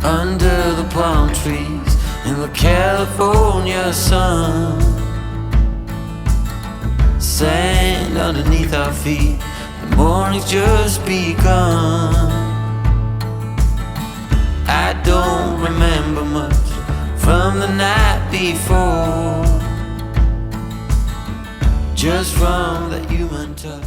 under the palm trees in the California sun. Sand underneath our feet, the morning's just begun. I don't remember much from the night before, just from the human touch.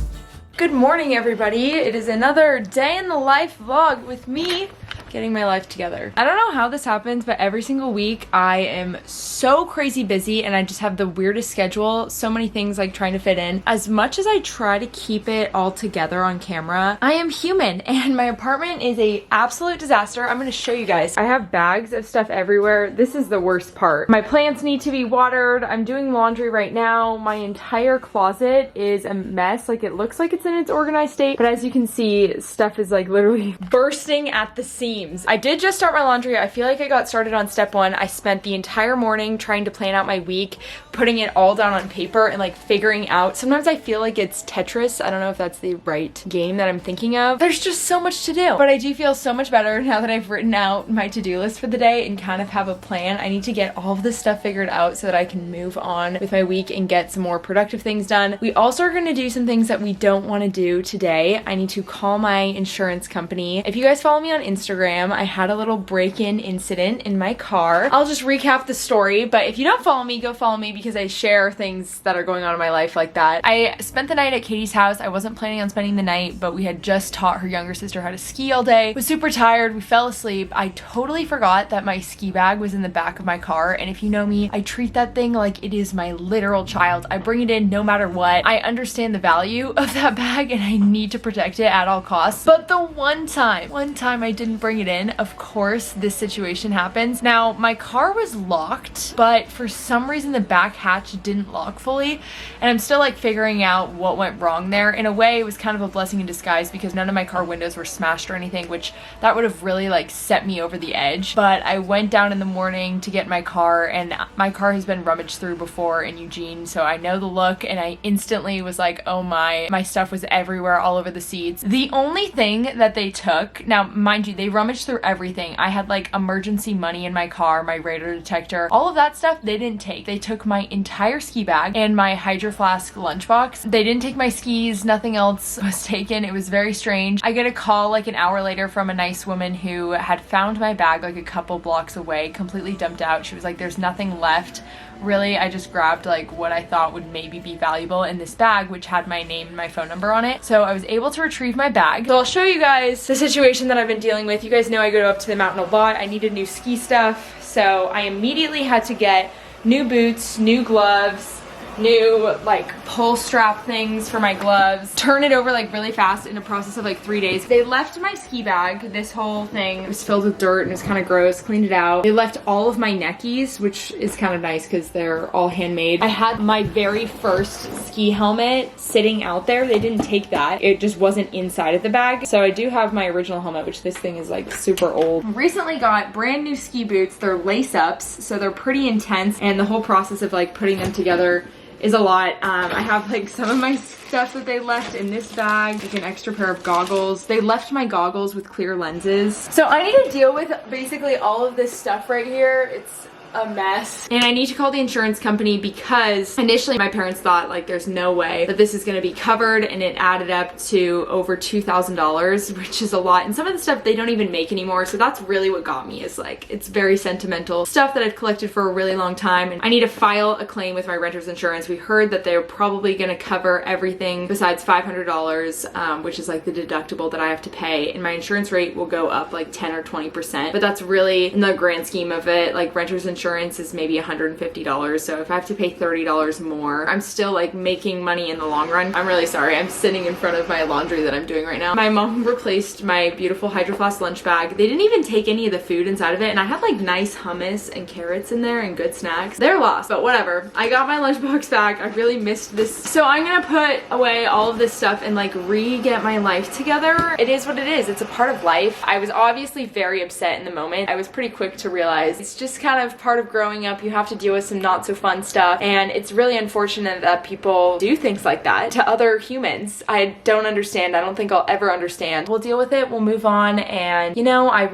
Good morning, everybody. It is another day in the life vlog with me getting my life together. I don't know how this happens, but every single week I am so crazy busy and I just have the weirdest schedule. So many things like trying to fit in. As much as I try to keep it all together on camera, I am human and my apartment is a absolute disaster. I'm gonna show you guys. I have bags of stuff everywhere. This is the worst part. My plants need to be watered. I'm doing laundry right now. My entire closet is a mess. Like, it looks like it's in its organized state, but as you can see, stuff is like literally bursting at the seams. I did just start my laundry. I feel like I got started on step one. I spent the entire morning trying to plan out my week, putting it all down on paper and like figuring out. Sometimes I feel like it's Tetris. I don't know if that's the right game that I'm thinking of. There's just so much to do, but I do feel so much better now that I've written out my to-do list for the day and kind of have a plan. I need to get all of this stuff figured out so that I can move on with my week and get some more productive things done. We also are going to do some things that we don't want to do today. I need to call my insurance company. If you guys follow me on Instagram, I had a little break-in incident in my car. I'll just recap the story, but if you don't follow me, go follow me because I share things that are going on in my life like that. I spent the night at Katie's house. I wasn't planning on spending the night, but we had just taught her younger sister how to ski all day. Was super tired. We fell asleep. I totally forgot that my ski bag was in the back of my car, and if you know me, I treat that thing like it is my literal child. I bring it in no matter what. I understand the value of that bag and I need to protect it at all costs. But the one time I didn't bring it in, of course this situation happens. Now my car was locked, but for some reason the back hatch didn't lock fully, and I'm still like figuring out what went wrong there. In a way, it was kind of a blessing in disguise because none of my car windows were smashed or anything, which that would have really like set me over the edge. But I went down in the morning to get my car, and my car has been rummaged through before in Eugene, so I know the look, and I instantly was like, oh my stuff was everywhere, all over the seats. The only thing that they took, now mind you, they rummaged through everything. I had like emergency money in my car, my radar detector, all of that stuff they didn't take. They took my entire ski bag and my Hydro Flask lunchbox. They didn't take my skis, nothing else was taken. It was very strange. I get a call like an hour later from a nice woman who had found my bag like a couple blocks away, completely dumped out. She was like, there's nothing left. Really, I just grabbed like what I thought would maybe be valuable in this bag, which had my name and my phone number on it. So I was able to retrieve my bag. So I'll show you guys the situation that I've been dealing with. You guys know I go up to the mountain a lot. I needed new ski stuff. So I immediately had to get new boots, new gloves, new like pull strap things for my gloves, turn it over like really fast in a process of like 3 days. They left my ski bag, this whole thing was filled with dirt and it was kind of gross, cleaned it out. They left all of my neckies, which is kind of nice because they're all handmade. I had my very first ski helmet sitting out there. They didn't take that. It just wasn't inside of the bag. So I do have my original helmet, which this thing is like super old. Recently got brand new ski boots. They're lace ups, so they're pretty intense, and the whole process of like putting them together is a lot. I have like some of my stuff that they left in this bag, like an extra pair of goggles. They left my goggles with clear lenses. So I need to deal with basically all of this stuff right here. It's a mess. And I need to call the insurance company because initially my parents thought like there's no way that this is going to be covered, and it added up to over $2,000, which is a lot. And some of the stuff they don't even make anymore. So that's really what got me, is like it's very sentimental stuff that I've collected for a really long time, and I need to file a claim with my renter's insurance. We heard that they're probably going to cover everything besides $500, which is like the deductible that I have to pay, and my insurance rate will go up like 10 or 20%, but that's really, in the grand scheme of it, like renter's insurance is maybe $150, so if I have to pay $30 more, I'm still like making money in the long run. I'm really sorry, I'm sitting in front of my laundry that I'm doing right now. My mom replaced my beautiful Hydro Flask lunch bag. They didn't even take any of the food inside of it, and I had like nice hummus and carrots in there and good snacks. They're lost, but whatever. I got my lunchbox back. I really missed this. So I'm gonna put away all of this stuff and like re-get my life together. It is what it is. It's a part of life. I was obviously very upset in the moment. I was pretty quick to realize it's just kind of part part of growing up. You have to deal with some not so fun stuff, and it's really unfortunate that people do things like that to other humans. I don't understand. I don't think I'll ever understand. We'll deal with it. We'll move on, and you know, I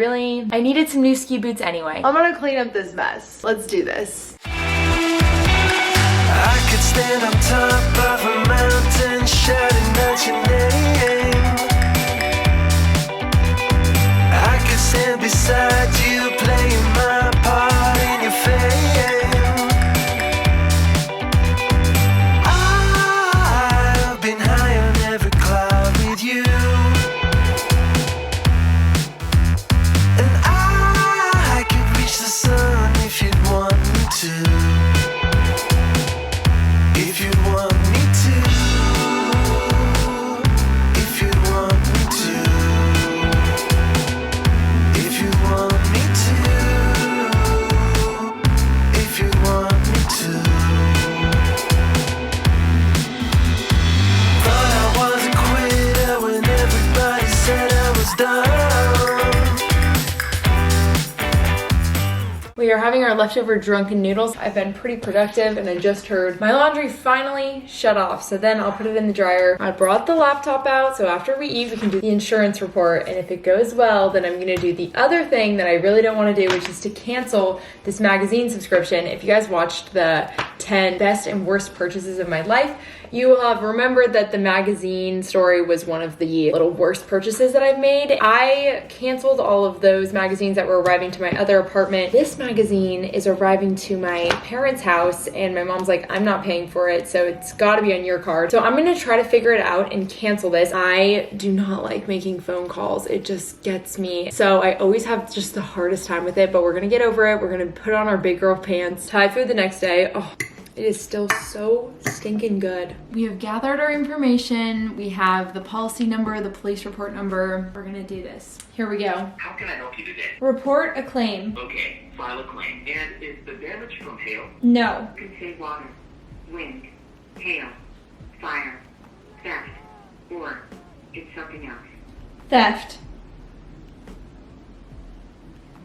needed some new ski boots anyway. I'm gonna clean up this mess. Let's do this. I could stand on top of a mountain shouting out your name. I could stand beside you playing my part in your fame. I've been high on every cloud with you, and I could reach the sun if you'd want me to. If you want me to, if you want me to, if you want me to, if you want me to. Thought I was a quitter when everybody said I was done. We are having our leftover drunken noodles. I've been pretty productive, and I just heard my laundry finally shut off. So then I'll put it in the dryer. I brought the laptop out, so after we eat, we can do the insurance report. And if it goes well, then I'm gonna do the other thing that I really don't wanna do, which is to cancel this magazine subscription. If you guys watched the 10 best and worst purchases of my life, you will have remembered that the magazine story was one of the little worst purchases that I've made. I canceled all of those magazines that were arriving to my other apartment. This magazine is arriving to my parents' house, and my mom's like, I'm not paying for it, so it's gotta be on your card. So I'm gonna try to figure it out and cancel this. I do not like making phone calls. It just gets me. So I always have just the hardest time with it, but we're gonna get over it. We're gonna put on our big girl pants. Thai food the next day. Oh, it is still so stinking good. We have gathered our information. We have the policy number, the police report number. We're gonna do this. Here we go. How can I help you today? Report a claim. Okay, file a claim. And is the damage from hail? No. Contain water, wind, hail, fire, theft, or it's something else. Theft.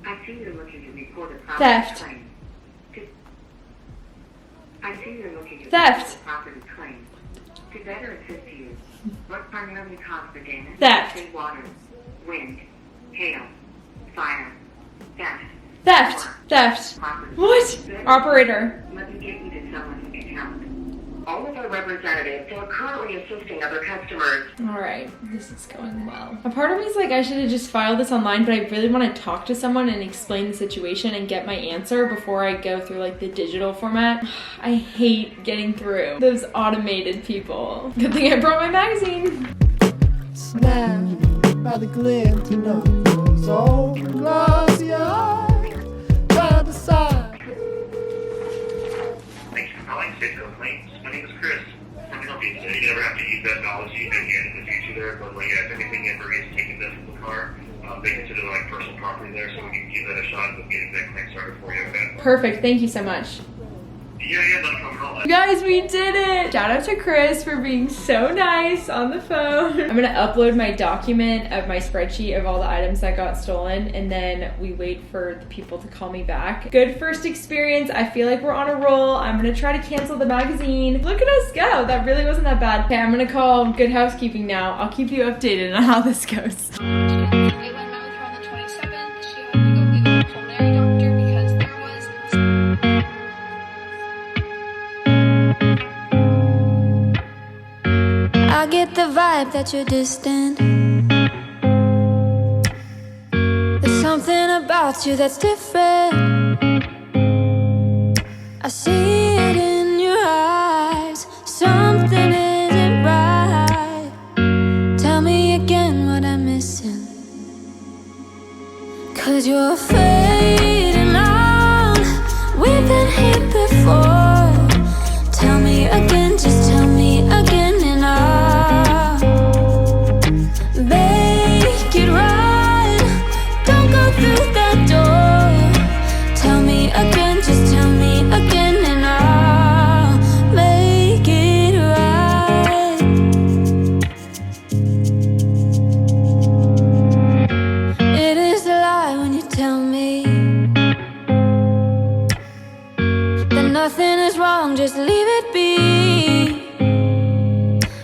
I see you're looking to report a property Theft. claim. I see you're looking to Theft. report a property claim. To better assist you, what primarily caused the damage? Theft. Contain water, wind, hail, fire, theft. Theft. or Theft. property. What? Operator. Let me get you to someone who can help. All of our representatives are currently assisting other customers. All right, this is going well. A part of me is like, I should have just filed this online, but I really want to talk to someone and explain the situation and get my answer before I go through like the digital format. I hate getting through those automated people. Good thing I brought my magazine. Snapped by the glint, you know, so glossy eyes, trying to decide. Thanks for calling Zillenial Claims. My name is Chris. How can I help you today? You never have to use that technology again in the future there, but like, if anything ever gets taken from the car, they consider like personal property there, so we can give that a shot and getting that claim started for you, okay? Perfect, thank you so much. Yeah, not a problem at all. You guys, we did it! Shout out to Chris for being so nice on the phone. I'm gonna upload my document of my spreadsheet of all the items that got stolen, and then we wait for the people to call me back. Good first experience. I feel like we're on a roll. I'm gonna try to cancel the magazine. Look at us go. That really wasn't that bad. Okay, I'm gonna call Good Housekeeping now. I'll keep you updated on how this goes. Caitlin met with her on the 27th. She had to go meet with a pulmonary doctor because there was I get the vibe that you're distant. There's something about you that's different. I see it in your eyes. Something isn't right. Tell me again what I'm missing. 'Cause you're fading out. We've been here before. Tell me again, just tell me again, and I'll make it right. Don't go through that door. Tell me again, just tell me again, and I'll make it right. It is a lie when you tell me wrong, just leave it be.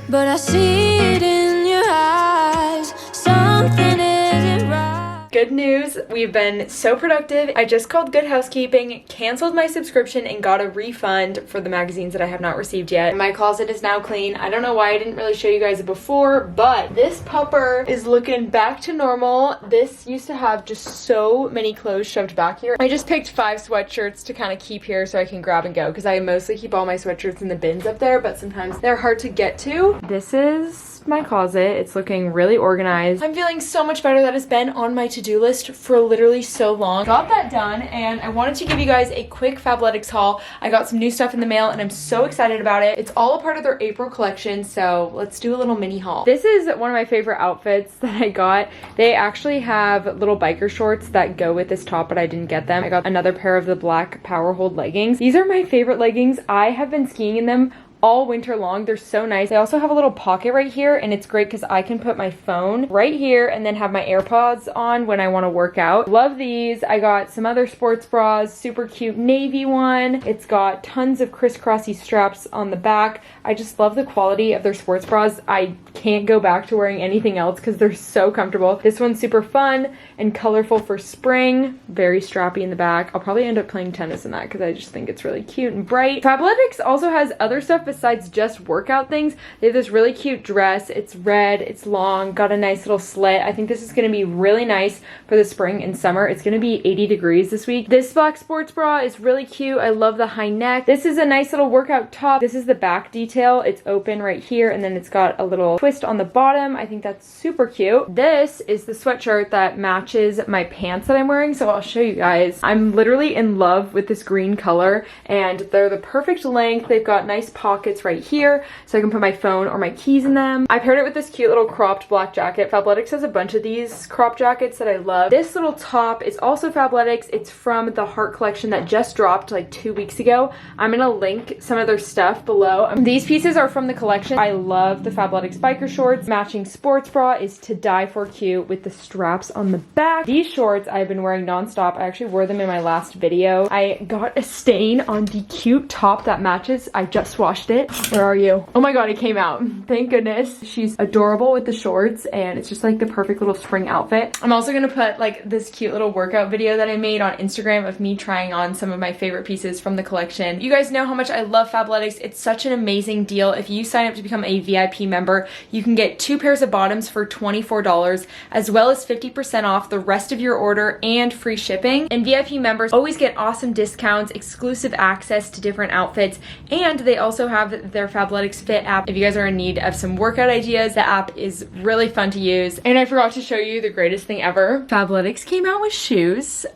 But I see it in your eyes, something isn't right. Good news, we've been so productive. I just called Good Housekeeping, canceled my subscription, and got a refund for the magazines that I have not received yet. My closet is now clean. I don't know why I didn't really show you guys it before, but this pupper is looking back to normal. This used to have just so many clothes shoved back here. I just picked 5 sweatshirts to kind of keep here so I can grab and go, because I mostly keep all my sweatshirts in the bins up there, but sometimes they're hard to get to. This is my closet. It's looking really organized. I'm feeling so much better. That has been on my to-do list for literally so long. Got that done, and I wanted to give you guys a quick Fabletics haul. I got some new stuff in the mail and I'm so excited about it. It's all a part of their April collection, so let's do a little mini haul. This is one of my favorite outfits that I got. They actually have little biker shorts that go with this top, but I didn't get them. I got another pair of the black Power Hold leggings. These are my favorite leggings. I have been skiing in them all winter long. They're so nice. They also have a little pocket right here, and it's great because I can put my phone right here and then have my AirPods on when I want to work out. Love these. I got some other sports bras, super cute navy one. It's got tons of crisscrossy straps on the back. I just love the quality of their sports bras. I can't go back to wearing anything else because they're so comfortable. This one's super fun and colorful for spring. Very strappy in the back. I'll probably end up playing tennis in that because I just think it's really cute and bright. Fabletics also has other stuff besides just workout things. They have this really cute dress. It's red, it's long, got a nice little slit. I think this is going to be really nice for the spring and summer. It's going to be 80 degrees this week. This black sports bra is really cute. I love the high neck. This is a nice little workout top. This is the back detail. It's open right here, and then it's got a little twist on the bottom. I think that's super cute. This is the sweatshirt that matches my pants that I'm wearing, so I'll show you guys. I'm literally in love with this green color, and they're the perfect length. They've got nice pockets right here, so I can put my phone or my keys in them. I paired it with this cute little cropped black jacket. Fabletics has a bunch of these crop jackets that I love. This little top is also Fabletics. It's from the Heart collection that just dropped like 2 weeks ago. I'm gonna link some of their stuff below. These pieces are from the collection. I love the Fabletics biker shorts. Matching sports bra is to die for cute with the straps on the back. These shorts I've been wearing nonstop. I actually wore them in my last video. I got a stain on the cute top that matches. I just washed it. Where are you? Oh my god, it came out. Thank goodness. She's adorable with the shorts, and it's just like the perfect little spring outfit. I'm also gonna put like this cute little workout video that I made on Instagram of me trying on some of my favorite pieces from the collection. You guys know how much I love Fabletics. It's such an amazing deal. If you sign up to become a VIP member, you can get 2 pairs of bottoms for $24, as well as 50% off the rest of your order and free shipping. And VIP members always get awesome discounts, exclusive access to different outfits, and they also have their Fabletics Fit app. If you guys are in need of some workout ideas, the app is really fun to use. And I forgot to show you the greatest thing ever. Fabletics came out with shoes.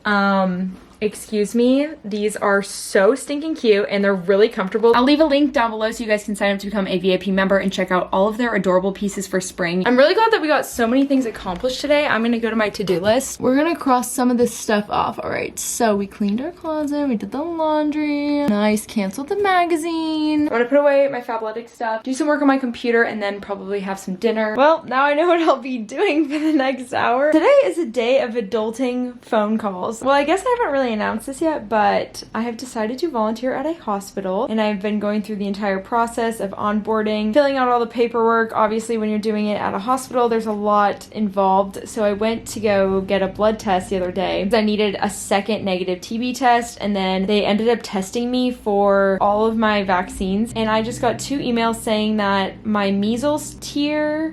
Excuse me, these are so stinking cute and they're really comfortable. I'll leave a link down below so you guys can sign up to become a VIP member and check out all of their adorable pieces for spring. I'm really glad that we got so many things accomplished today. I'm gonna go to my to-do list. We're gonna cross some of this stuff off. All right, so we cleaned our closet, we did the laundry, nice, canceled the magazine. I'm gonna put away my Fabletics stuff, do some work on my computer, and then probably have some dinner. Well, now I know what I'll be doing for the next hour. Today is a day of adulting phone calls. Well, I guess I haven't really announced this yet, but I have decided to volunteer at a hospital, and I've been going through the entire process of onboarding, filling out all the paperwork. Obviously, when you're doing it at a hospital, there's a lot involved. So I went to go get a blood test the other day. I needed a second negative TB test, and then they ended up testing me for all of my vaccines, and I just got 2 emails saying that my measles teeter,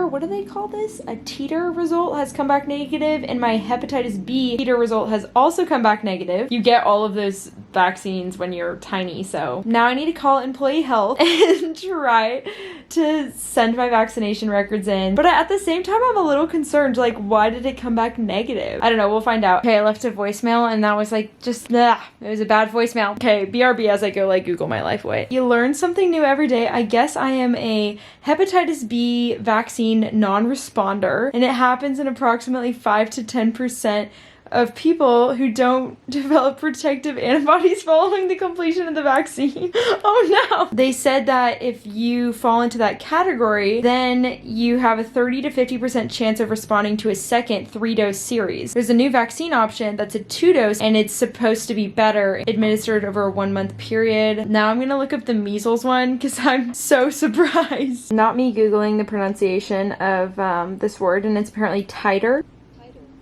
what do they call this? A teeter result has come back negative, and my hepatitis B teeter result has also come back negative. You get all of those vaccines when you're tiny, so now I need to call employee health and try to send my vaccination records in. But at the same time, I'm a little concerned, like, why did it come back negative? I don't know, we'll find out. Okay, I left a voicemail, and that was like, just, it was a bad voicemail. Okay, BRB as I go, like, Google my life away. You learn something new every day. I guess I am a hepatitis B vaccine non-responder, and it happens in approximately 5 to 10% of people who don't develop protective antibodies following the completion of the vaccine. Oh no. They said that if you fall into that category, then you have a 30 to 50% chance of responding to a second 3-dose series. There's a new vaccine option that's a 2-dose, and it's supposed to be better, administered over a 1-month period. Now I'm gonna look up the measles one because I'm so surprised. Not me Googling the pronunciation of this word, and it's apparently titer.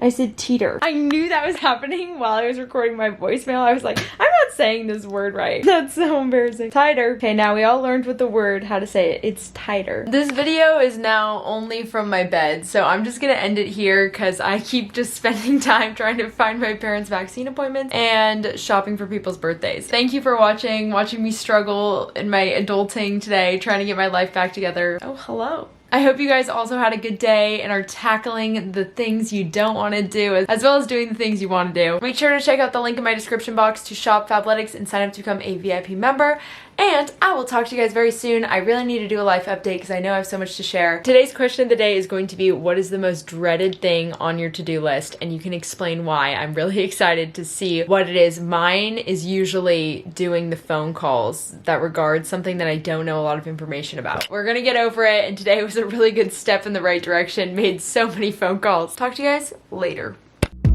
I said teeter. I knew that was happening while I was recording my voicemail. I was like, I'm not saying this word right. That's so embarrassing. Titer. Okay, now we all learned what the word, how to say it. It's titer. This video is now only from my bed, so I'm just gonna end it here because I keep just spending time trying to find my parents' vaccine appointments and shopping for people's birthdays. Thank you for watching me struggle in my adulting today, trying to get my life back together. Oh, hello. I hope you guys also had a good day and are tackling the things you don't want to do as well as doing the things you want to do. Make sure to check out the link in my description box to shop Fabletics and sign up to become a VIP member. And I will talk to you guys very soon. I really need to do a life update because I know I have so much to share. Today's question of the day is going to be, what is the most dreaded thing on your to-do list? And you can explain why. I'm really excited to see what it is. Mine is usually doing the phone calls that regard something that I don't know a lot of information about. We're gonna get over it, and today was a really good step in the right direction. Made so many phone calls. Talk to you guys later. I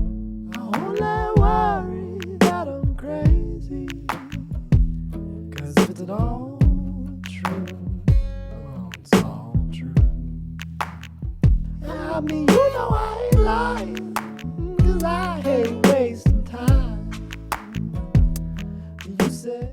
only worry that I'm crazy. 'Cause if it's all true, well, it's all true. I mean, you know I ain't lying. 'Cause I hate wasting time. You said